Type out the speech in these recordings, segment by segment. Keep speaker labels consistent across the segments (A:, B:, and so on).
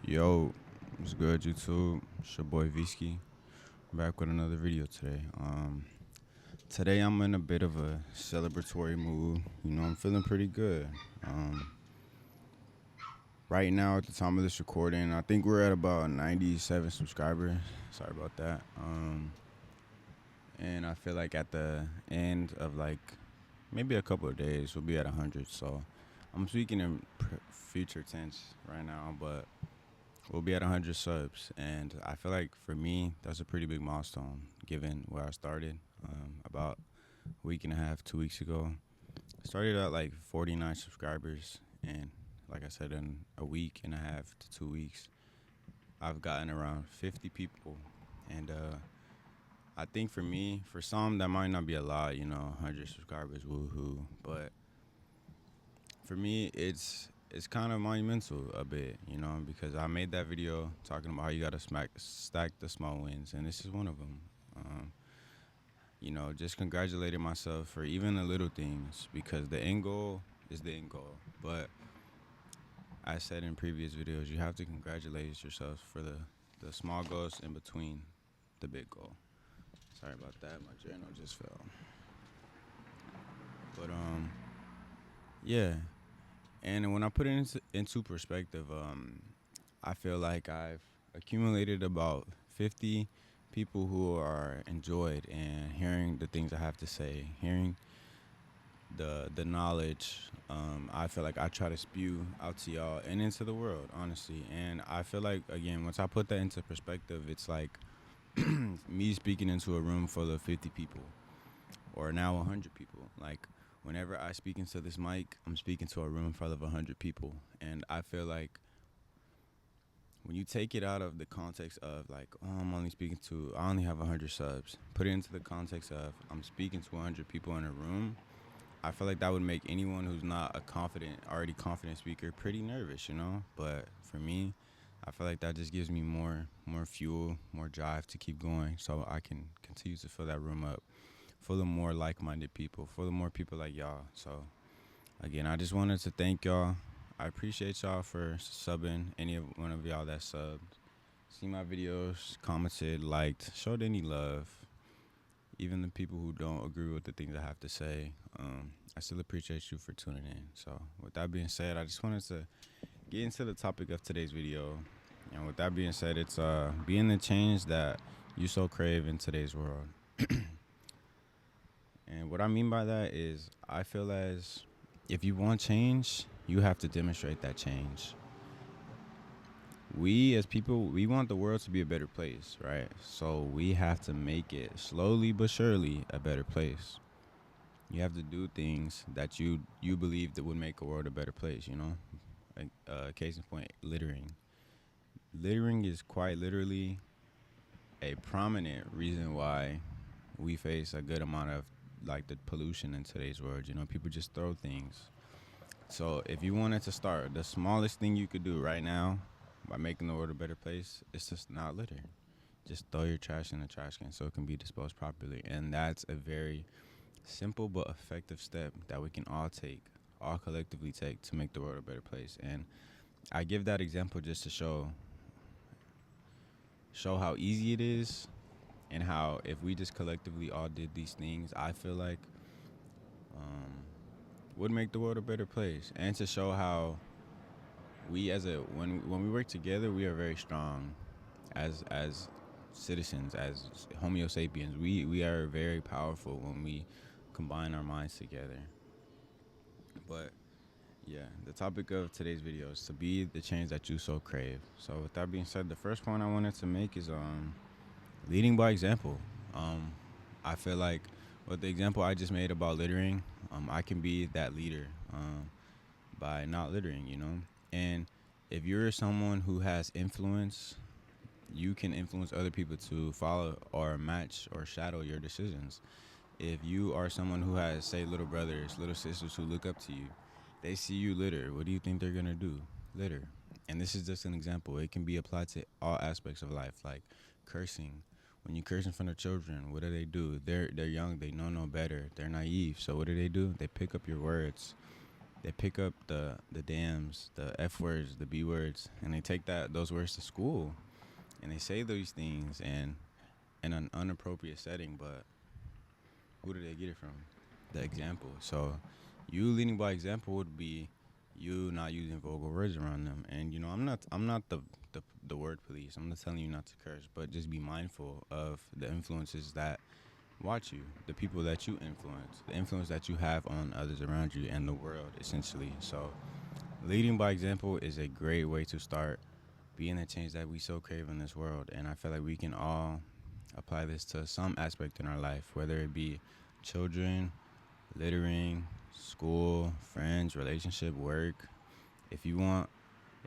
A: Yo, what's good, YouTube? It's your boy Visky, back with another video today. Today I'm in a bit of a celebratory mood. I'm feeling pretty good. Um, right now, at the time of this recording, I think we're at about 97 subscribers. Sorry about that. And I feel like at the end of like maybe a couple of days, we'll be at 100. So I'm speaking in future tense right now, but we'll be at 100 subs, and I feel like for me, that's a pretty big milestone given where I started about a week and a half, 2 weeks ago. I started at like 49 subscribers, and like I said, in a week and a half to 2 weeks, I've gotten around 50 people. And I think for me, for some, that might not be a lot, 100 subscribers, woohoo. But for me, it's kind of monumental a bit, because I made that video talking about how you gotta stack the small wins, and this is one of them. Um, just congratulating myself for even the little things because the end goal is the end goal. But I said in previous videos, you have to congratulate yourself for the small goals in between the big goal. Sorry about that, my journal just fell. But yeah. And when I put it into perspective, I feel like I've accumulated about 50 people who are enjoyed and hearing the things I have to say, hearing the knowledge. I feel like I try to spew out to y'all and into the world, honestly. And I feel like, again, once I put that into perspective, it's like me speaking into a room full of 50 people or now 100 people. Like, whenever I speak into this mic, I'm speaking to a room full of 100 people. And I feel like when you take it out of the context of like, oh, I only have 100 subs, put it into the context of I'm speaking to 100 people in a room, I feel like that would make anyone who's not already confident speaker pretty nervous, But for me, I feel like that just gives me more fuel, more drive to keep going so I can continue to fill that room up full of more like-minded people, full of more people like y'all. So again, I just wanted to thank y'all. I appreciate y'all for subbing, any of one of y'all that subbed, seen my videos, commented, liked, showed any love. Even the people who don't agree with the things I have to say, I still appreciate you for tuning in. So with that being said, I just wanted to get into the topic of today's video. And with that being said, it's being the change that you so crave in today's world. And what I mean by that is I feel as if you want change, you have to demonstrate that change. We as people, we want the world to be a better place, right? So we have to make it slowly but surely a better place. You have to do things that you believe that would make a world a better place, Like, case in point, littering. Littering is quite literally a prominent reason why we face a good amount of like the pollution in today's world. People just throw things. So if you wanted to start, the smallest thing you could do right now by making the world a better place is just not litter. Just throw your trash in the trash can so it can be disposed properly. And that's a very simple but effective step that we can all collectively take to make the world a better place. And I give that example just to show how easy it is and how if we just collectively all did these things, I feel like would make the world a better place. And to show how we when we work together, we are very strong as citizens, as Homo sapiens. We are very powerful when we combine our minds together. But yeah, the topic of today's video is to be the change that you so crave. So with that being said, the first point I wanted to make is leading by example. I feel like with the example I just made about littering, I can be that leader by not littering, And if you're someone who has influence, you can influence other people to follow or match or shadow your decisions. If you are someone who has, say, little brothers, little sisters who look up to you, they see you litter. What do you think they're going to do? Litter. And this is just an example. It can be applied to all aspects of life, like cursing. When you curse in front of children, what do? They're young. They know no better. They're naive. So what do? They pick up your words they pick up the dams, the F words, the B words, and they take those words to school and they say these things and in an inappropriate setting. But who do they get it from? The example. So you leading by example would be you not using vulgar words around them. And I'm not the word police. I'm not telling you not to curse, but just be mindful of the influences that watch you, the people that you influence, the influence that you have on others around you and the world essentially. So leading by example is a great way to start being the change that we so crave in this world. And I feel like we can all apply this to some aspect in our life, whether it be children, littering, school, friends, relationship, work. If you want,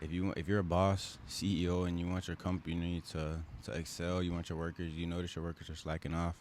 A: if you're a boss, CEO, and you want your company to excel, you want your workers, you notice your workers are slacking off,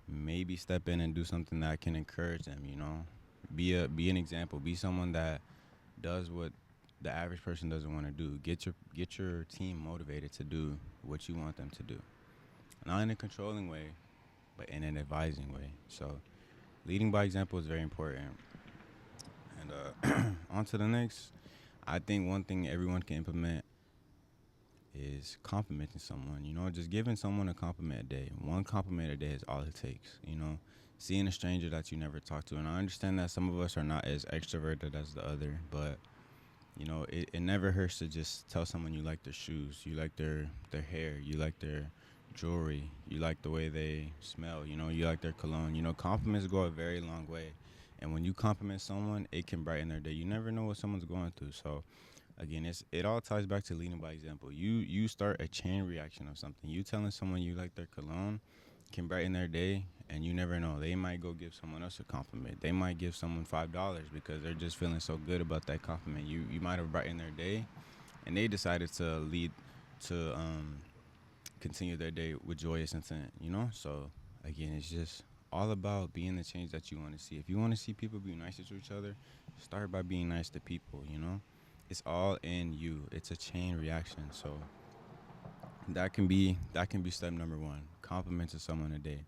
A: maybe step in and do something that can encourage them. Be an example. Be someone that does what the average person doesn't want to do. Get your team motivated to do what you want them to do, not in a controlling way, but in an advising way. So leading by example is very important. And on to the next. I think one thing everyone can implement is complimenting someone. Just giving someone a compliment a day. One compliment a day is all it takes. Seeing a stranger that you never talked to. And I understand that some of us are not as extroverted as the other, but it never hurts to just tell someone you like their shoes, you like their hair, you like their jewelry, you like the way they smell, you like their cologne. Compliments go a very long way. And when you compliment someone, it can brighten their day. You never know what someone's going through. So again, it all ties back to leading by example. You start a chain reaction of something. You telling someone you like their cologne can brighten their day, and you never know. They might go give someone else a compliment. They might give someone $5 because they're just feeling so good about that compliment. You might have brightened their day, and they decided to lead to continue their day with joyous intent. So again, it's just all about being the change that you want to see. If you want to see people be nicer to each other, start by being nice to people. It's all in you. It's a chain reaction. So that can be step number one. Compliment to someone a day.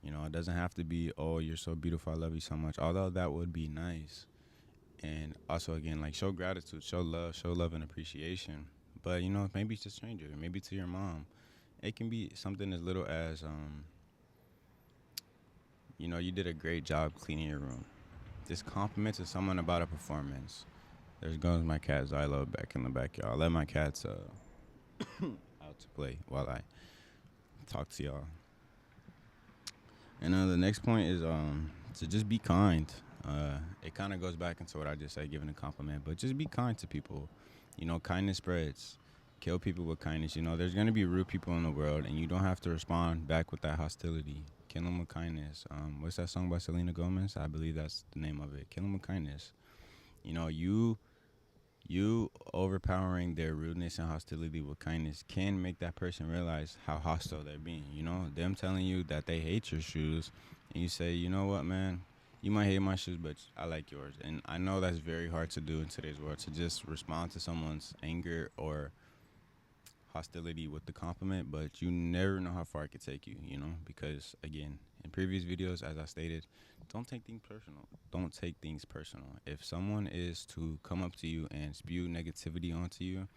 A: It doesn't have to be, oh, you're so beautiful, I love you so much. Although that would be nice. And also again, like, show gratitude, show love and appreciation. But maybe it's a stranger, maybe to your mom. It can be something as little as you did a great job cleaning your room. Just compliment to someone about a performance. There goes my cat Zylo back in the backyard. I let my cats out to play while I talk to y'all. And the next point is to just be kind. It kind of goes back into what I just said, giving a compliment, but just be kind to people. Kindness spreads. Kill people with kindness. There's gonna be rude people in the world, and you don't have to respond back with that hostility. Kill them with kindness. What's that song by Selena Gomez? I believe that's the name of it. Kill them with kindness. You overpowering their rudeness and hostility with kindness can make that person realize how hostile they're being. Them telling you that they hate your shoes, and you say, you know what, man, you might hate my shoes, but I like yours. And I know that's very hard to do in today's world, to just respond to someone's anger or hostility with the compliment, but you never know how far it could take you, because again, in previous videos, as I stated, don't take things personal. Don't take things personal. If someone is to come up to you and spew negativity onto you,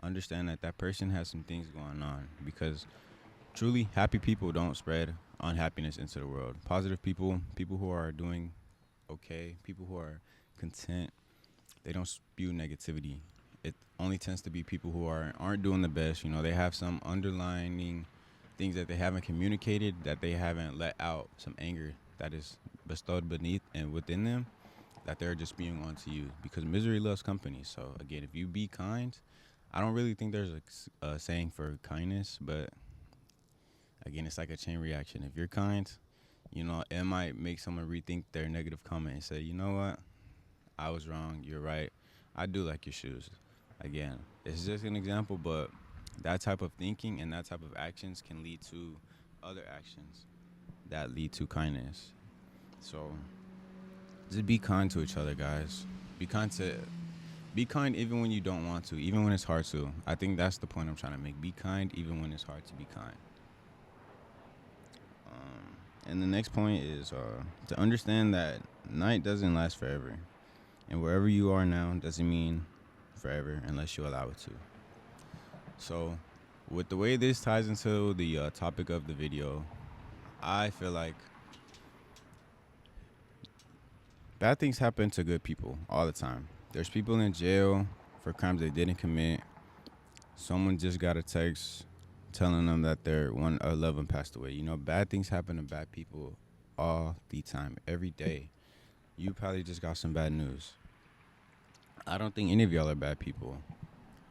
A: understand that that person has some things going on, because truly happy people don't spread unhappiness into the world. Positive people, people who are doing okay, people who are content, they don't spew negativity. It only tends to be people who aren't doing the best. They have some underlining things that they haven't communicated, that they haven't let out, some anger that is bestowed beneath and within them, that they're just spewing onto you, because misery loves company. So again, if you be kind, I don't really think there's a saying for kindness, but again, it's like a chain reaction. If you're kind, it might make someone rethink their negative comment and say, you know what, I was wrong, you're right, I do like your shoes. Again, it's just an example, but that type of thinking and that type of actions can lead to other actions that lead to kindness. So just be kind to each other, guys. Be kind even when you don't want to, even when it's hard to. I think that's the point I'm trying to make. Be kind even when it's hard to be kind. And the next point is to understand that night doesn't last forever. And wherever you are now doesn't mean forever unless you allow it to. So, with the way this ties into the topic of the video, I feel like bad things happen to good people all the time. There's people in jail for crimes they didn't commit. Someone just got a text telling them that their one a loved one passed away. Bad things happen to bad people all the time, every day. You probably just got some bad news. I don't think any of y'all are bad people.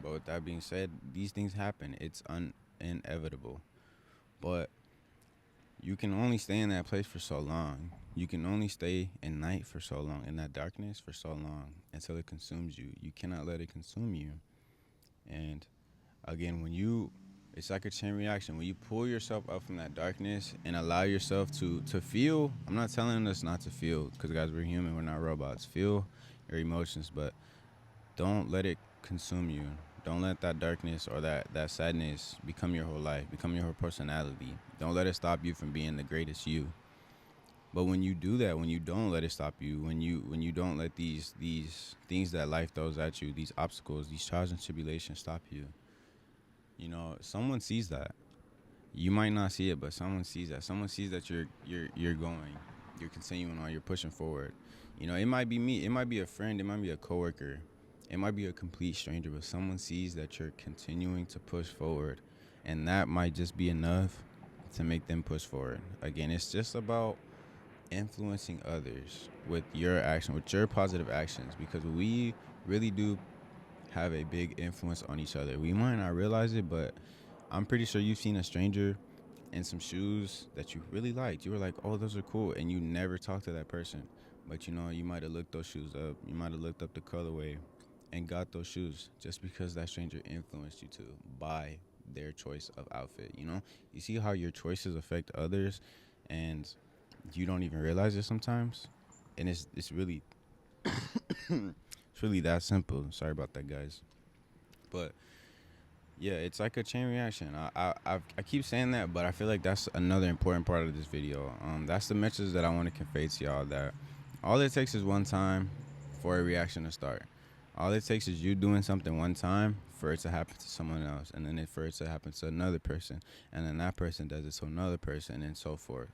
A: But with that being said, these things happen. It's inevitable. But you can only stay in that place for so long. You can only stay in night for so long, in that darkness for so long, until it consumes you. You cannot let it consume you. And again, it's like a chain reaction. When you pull yourself up from that darkness and allow yourself to feel, I'm not telling us not to feel, because guys, we're human, we're not robots. Feel your emotions, but don't let it consume you. Don't let that darkness or that sadness become your whole life, become your whole personality. Don't let it stop you from being the greatest you. But when you do that, when you don't let it stop you, when you don't let these things that life throws at you, these obstacles, these trials and tribulations stop you, someone sees that. You might not see it, but someone sees that. Someone sees that you're going, you're continuing on, you're pushing forward. It might be me, it might be a friend, it might be a coworker, it might be a complete stranger, but someone sees that you're continuing to push forward, and that might just be enough to make them push forward. Again, it's just about influencing others with your action, with your positive actions, because we really do have a big influence on each other. We might not realize it, but I'm pretty sure you've seen a stranger in some shoes that you really liked. You were like, oh, those are cool. And you never talked to that person. But you might have looked those shoes up. You might have looked up the colorway and got those shoes just because that stranger influenced you to buy their choice of outfit. You see how your choices affect others, and you don't even realize it sometimes. And it's really it's really that simple. Sorry about that, guys. But yeah, it's like a chain reaction. I keep saying that, but I feel like that's another important part of this video. That's the message that I want to convey to y'all, that all it takes is one time for a reaction to start. All it takes is you doing something one time for it to happen to someone else, and then for it to happen to another person, and then that person does it to another person, and so forth.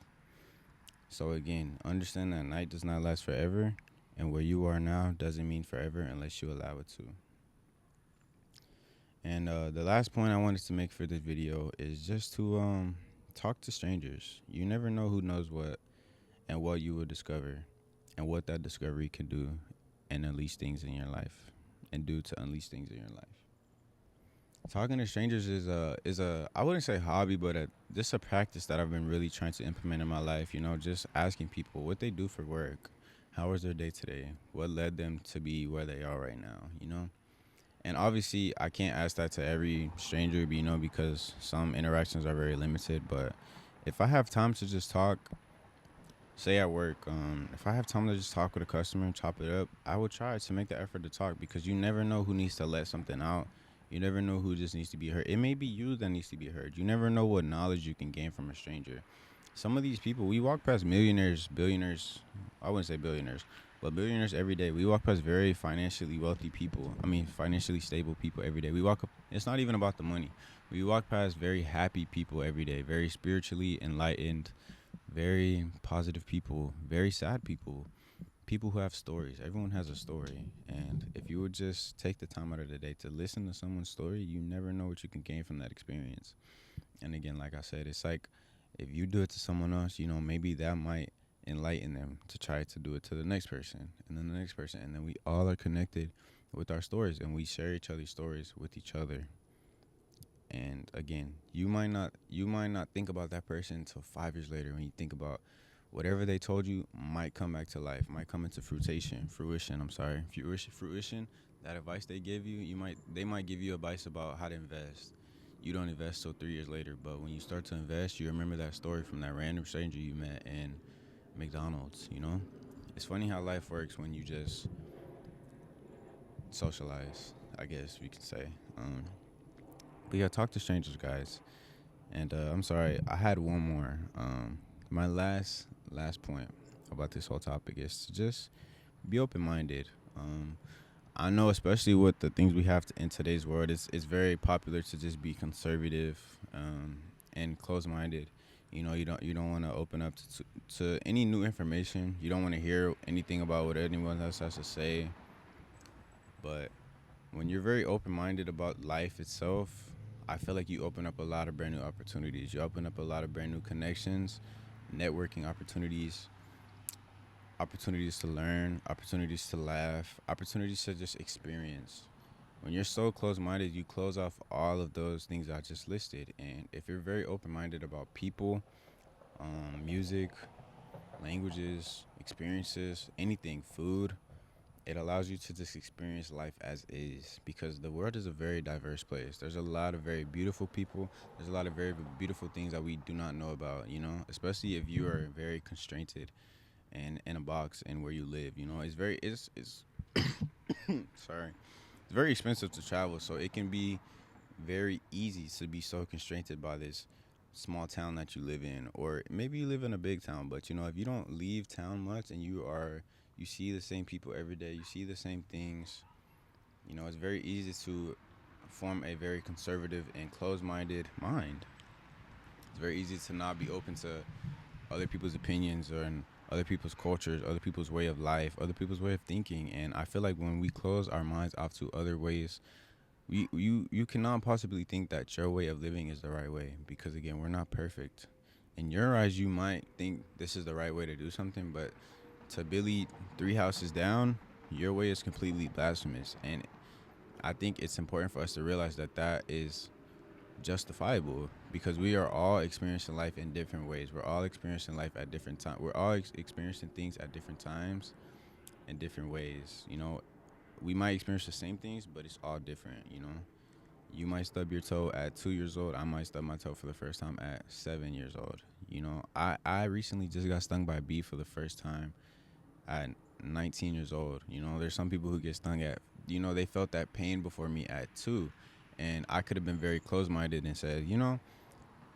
A: So again, understand that night does not last forever, and where you are now doesn't mean forever unless you allow it to. And the last point I wanted to make for this video is just to talk to strangers. You never know who knows what and what you will discover, and what that discovery can do and unleash things in your life, and do to unleash things in your life. Talking to strangers is a I wouldn't say hobby, but just a practice that I've been really trying to implement in my life. Just asking people what they do for work, how was their day today, what led them to be where they are right now. And obviously, I can't ask that to every stranger, because some interactions are very limited. But if I have time to just talk, say at work, if I have time to just talk with a customer and chop it up, I would try to make the effort to talk, because you never know who needs to let something out. You never know who just needs to be heard. It may be you that needs to be heard. You never know what knowledge you can gain from a stranger. Some of these people, we walk past millionaires, billionaires, I wouldn't say billionaires, but billionaires every day. We walk past very financially wealthy people. Financially stable people every day. It's not even about the money. We walk past very happy people every day, very spiritually enlightened, very positive people, very sad people, people who have stories. Everyone has a story. And if you would just take the time out of the day to listen to someone's story, you never know what you can gain from that experience. And again, like I said, it's like if you do it to someone else, maybe that might enlighten them to try to do it to the next person, and then the next person. And then we all are connected with our stories, and we share each other's stories with each other. And again, you might not think about that person until 5 years later, when you think about whatever they told you might come back to life, might come into fruition. That advice they gave you, they might give you advice about how to invest. You don't invest till 3 years later, but when you start to invest, you remember that story from that random stranger you met in McDonald's. It's funny how life works when you just socialize, I guess we could say. But yeah, talk to strangers, guys. And I'm sorry, I had one more. My last point about this whole topic is to just be open-minded. Um, I know, especially with the things we have in today's world, it's very popular to just be conservative and close-minded. You don't want to open up to any new information. You don't want to hear anything about what anyone else has to say. But when you're very open-minded about life itself, I feel like you open up a lot of brand new opportunities. You open up a lot of brand new connections, networking opportunities, opportunities to learn, opportunities to laugh, opportunities to just experience. When you're so close minded, you close off all of those things I just listed. And if you're very open minded about people, music, languages, experiences, anything, food, it allows you to just experience life as is because the world is a very diverse place. There's a lot of very beautiful people. There's a lot of very beautiful things that we do not know about, especially if you are very constrained and in a box and where you live. It's sorry. It's very expensive to travel, so it can be very easy to be so constrained by this small town that you live in, or maybe you live in a big town. But if you don't leave town much and you see the same people every day, you see the same things. It's very easy to form a very conservative and closed-minded mind. It's very easy to not be open to other people's opinions or and other people's cultures, other people's way of life, other people's way of thinking. And I feel like when we close our minds off to other ways, you cannot possibly think that your way of living is the right way because again, we're not perfect. In your eyes, you might think this is the right way to do something, but to Billy three houses down, your way is completely blasphemous. And I think it's important for us to realize that that is justifiable because we are all experiencing life in different ways. We're all experiencing life at different times. We're all experiencing things at different times in different ways. We might experience the same things, but it's all different. You might stub your toe at 2 years old. I might stub my toe for the first time at 7 years old. I recently just got stung by a bee for the first time at 19 years old. There's some people who get stung at, they felt that pain before me at 2. And I could have been very close-minded and said,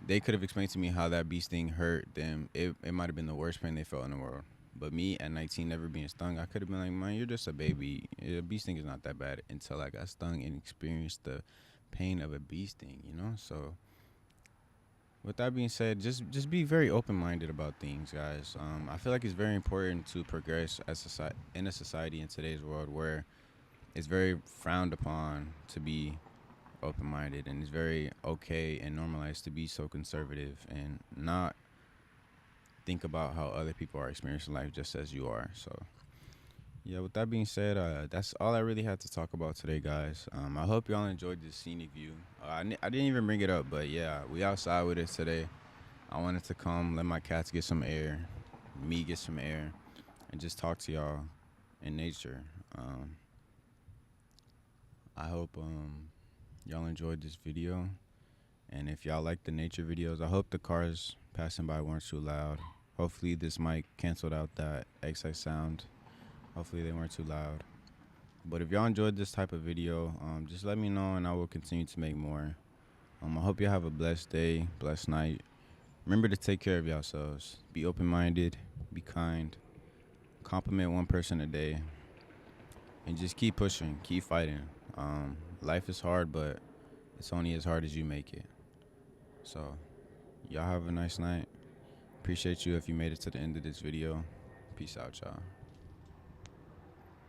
A: they could have explained to me how that bee sting hurt them. It might have been the worst pain they felt in the world. But me at 19, never being stung, I could have been like, man, you're just a baby. A bee sting is not that bad until I got stung and experienced the pain of a bee sting. So with that being said, just be very open-minded about things, guys. I feel like it's very important to progress in a society in today's world where it's very frowned upon to be open-minded, and it's very okay and normalized to be so conservative and not think about how other people are experiencing life just as you are. So yeah, with that being said, that's all I really had to talk about today, guys. I hope y'all enjoyed this scenic view. I didn't even bring it up, but yeah, we outside with it today. I wanted to come, let my cats get some air, me get some air, and just talk to y'all in nature. I hope y'all enjoyed this video. And if y'all like the nature videos, I hope the cars passing by weren't too loud. Hopefully this mic canceled out that excess sound. Hopefully they weren't too loud. But if y'all enjoyed this type of video, just let me know and I will continue to make more. I hope y'all have a blessed day, blessed night. Remember to take care of yourselves. Be open-minded, be kind, compliment one person a day, and just keep pushing, keep fighting. Life is hard, but it's only as hard as you make it. So, y'all have a nice night. Appreciate you if you made it to the end of this video. Peace out, y'all.